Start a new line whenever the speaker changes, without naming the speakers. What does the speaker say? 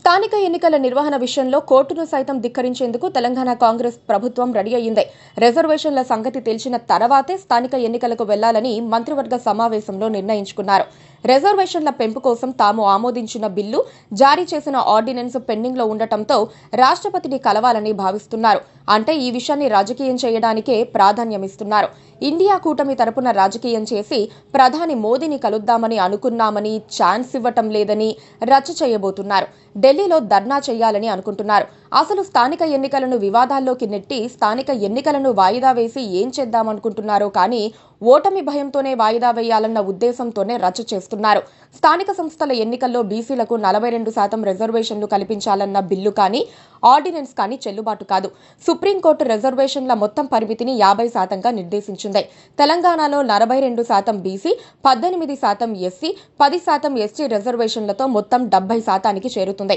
స్థానిక ఎన్నికల నిర్వహణ విషయంలో కోర్టును సైతం ధిక్కరించేందుకు తెలంగాణ కాంగ్రెస్ ప్రభుత్వం రెడీ అయ్యింది. రిజర్వేషన్ల సంగతి తెలిసిన తర్వాతే స్థానిక ఎన్నికలకు వెళ్లాలని మంత్రివర్గ సమావేశంలో నిర్ణయించుకున్నారు. రిజర్వేషన్ల పెంపు కోసం తాము ఆమోదించిన బిల్లు, జారీ చేసిన ఆర్డినెన్స్ పెండింగ్ లో ఉండటంతో రాష్ట్రపతిని కలవాలని భావిస్తున్నారు. అంటే ఈ విషయాన్ని రాజకీయం చేయడానికే ప్రాధాన్యమిస్తున్నారు. ఇండియా కూటమి తరపున రాజకీయం చేసి ప్రధాని మోదీని కలుద్దామని అనుకున్నామని ఛాన్స్ ఇవ్వటం లేదని రచ్చ చేయబోతున్నారు. ఢిల్లీలో ధర్నా చేయాలని అనుకుంటున్నారు. అసలు స్థానిక ఎన్నికలను వివాదాల్లోకి నెట్టి స్థానిక ఎన్నికలను వాయిదా వేసి ఏం చేద్దామనుకుంటున్నారో కానీ ఓటమి భయంతోనే వాయిదా వేయాలన్న ఉద్దేశంతోనే రచ్చ చేస్తున్నారు. స్థానిక సంస్థల ఎన్నికల్లో బీసీలకు 42% రిజర్వేషన్లు కల్పించాలన్న బిల్లు కానీ ఆర్డినెన్స్ కానీ చెల్లుబాటు కాదు. సుప్రీంకోర్టు రిజర్వేషన్ల మొత్తం పరిమితిని 50%గా నిర్దేశించింది. తెలంగాణలో 42% బీసీ, 18% ఎస్సీ, 10% ఎస్టీ రిజర్వేషన్లతో మొత్తం 70%కి చేరుతుంది.